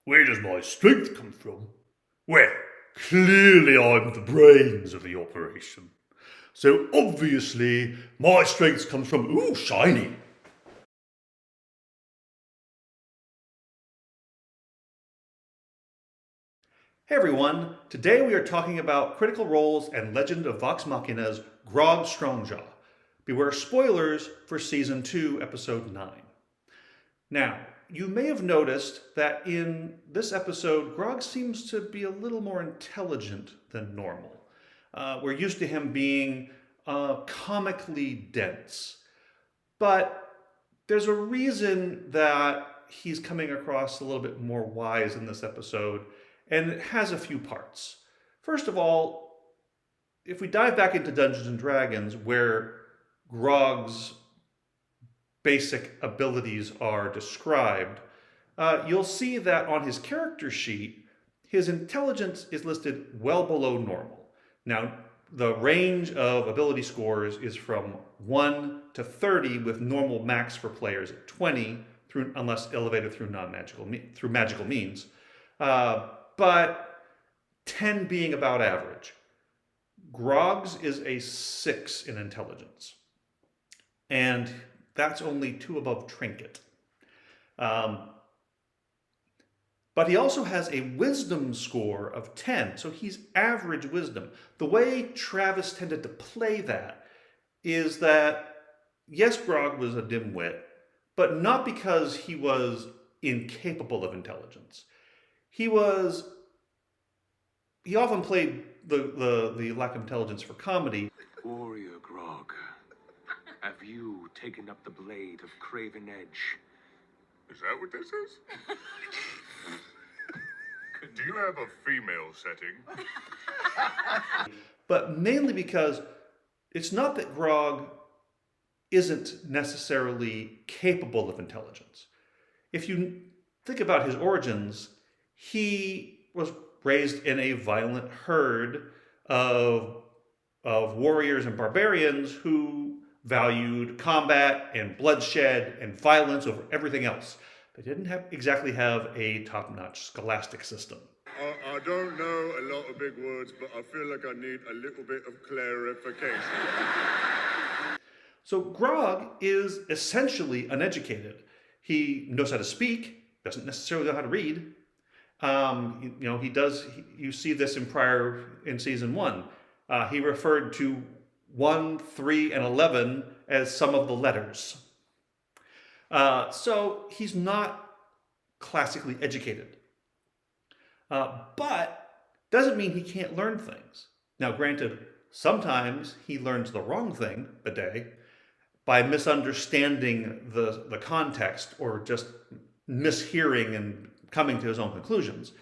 Where does my strength come from? Well, clearly I'm the brains of the operation. So obviously my strength comes from, ooh, shiny. Hey everyone, today we are talking about Critical Role's and Legend of Vox Machina's Grog Strongjaw. Beware spoilers for Season 2, Episode 9. Now, you may have noticed that in this episode, Grog seems to be a little more intelligent than normal. We're used to him being comically dense, but there's a reason that he's coming across a little bit more wise in this episode, and it has a few parts. First of all, if we dive back into Dungeons and Dragons, where Grog's basic abilities are described, you'll see that on his character sheet, his intelligence is listed well below normal. Now, the range of ability scores is from 1 to 30, with normal max for players at 20, unless elevated through magical means, but 10 being about average. Grog's is a 6 in intelligence, and that's only 2 above Trinket. But he also has a wisdom score of 10, so he's average wisdom. The way Travis tended to play that is that, yes, Grog was a dimwit, but not because he was incapable of intelligence. He often played the lack of intelligence for comedy. Warrior Grog, have you taken up the blade of Craven Edge? Is that what this is? Do you have a female setting? But mainly because it's not that Grog isn't necessarily capable of intelligence. If you think about his origins, he was raised in a violent herd of warriors and barbarians who valued combat and bloodshed and violence over everything else. They didn't exactly have a top-notch scholastic system. I don't know a lot of big words, but I feel like I need a little bit of clarification. So Grog is essentially uneducated. He knows how to speak, doesn't necessarily know how to read. He does. You see this in season 1. He referred to 1, 3, and 11 as some of the letters. So he's not classically educated. But doesn't mean he can't learn things. Now, granted, sometimes he learns the wrong thing a day by misunderstanding the context or just mishearing and coming to his own conclusions.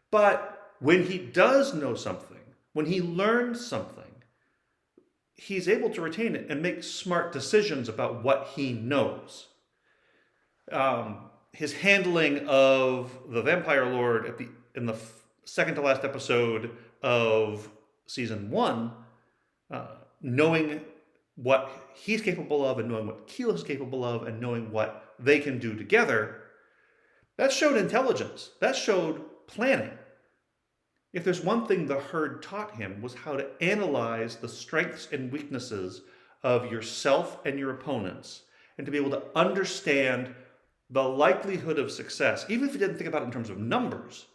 But when he does know something, when he learns something, he's able to retain it and make smart decisions about what he knows. His handling of the Vampire Lord in the second to last episode of season 1, knowing what he's capable of and knowing what Keel is capable of and knowing what they can do together, that showed intelligence. That showed planning. If there's one thing the herd taught him, was how to analyze the strengths and weaknesses of yourself and your opponents, and to be able to understand the likelihood of success, even if he didn't think about it in terms of numbers.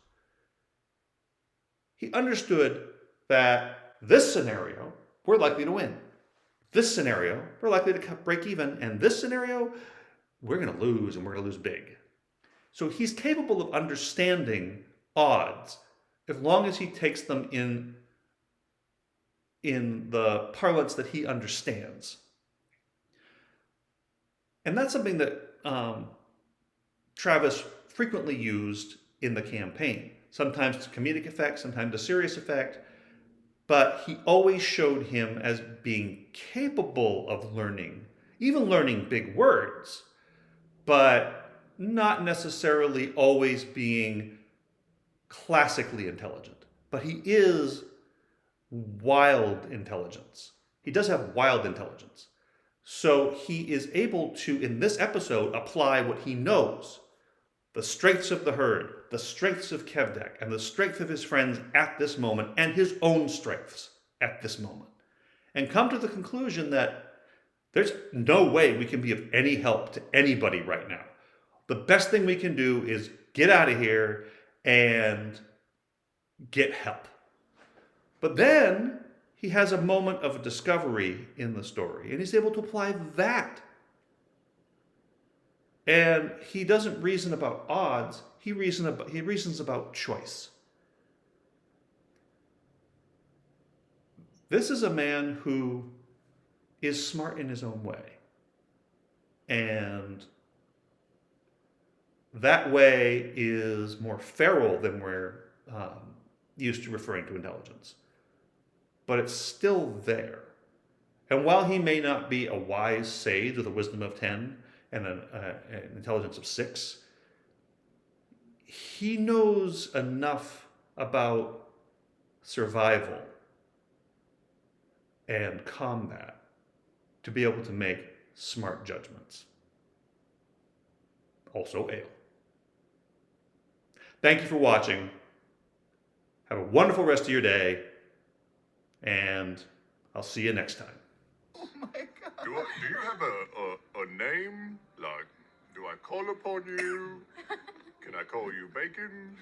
He understood that this scenario, we're likely to win. This scenario, we're likely to break even. And this scenario, we're going to lose, and we're going to lose big. So he's capable of understanding odds as long as he takes them in the parlance that he understands. And that's something that Travis frequently used in the campaign. Sometimes to comedic effect, sometimes to serious effect. But he always showed him as being capable of learning, even learning big words, but not necessarily always being classically intelligent. But he is wild intelligence. He does have wild intelligence. So he is able to, in this episode, apply what he knows. the strengths of the herd, the strengths of Kevdak, and the strength of his friends at this moment, and his own strengths at this moment, and come to the conclusion that there's no way we can be of any help to anybody right now. The best thing we can do is get out of here and get help. But then he has a moment of discovery in the story, and he's able to apply that. And he doesn't reason about odds, he reasons about choice. This is a man who is smart in his own way. And that way is more feral than we're used to referring to intelligence. But it's still there. And while he may not be a wise sage with a wisdom of 10 and an intelligence of 6, he knows enough about survival and combat to be able to make smart judgments. Also ale. Thank you for watching. Have a wonderful rest of your day, and I'll see you next time. Oh my God. Do you have a name? Like, do I call upon you? Can I call you Bacon?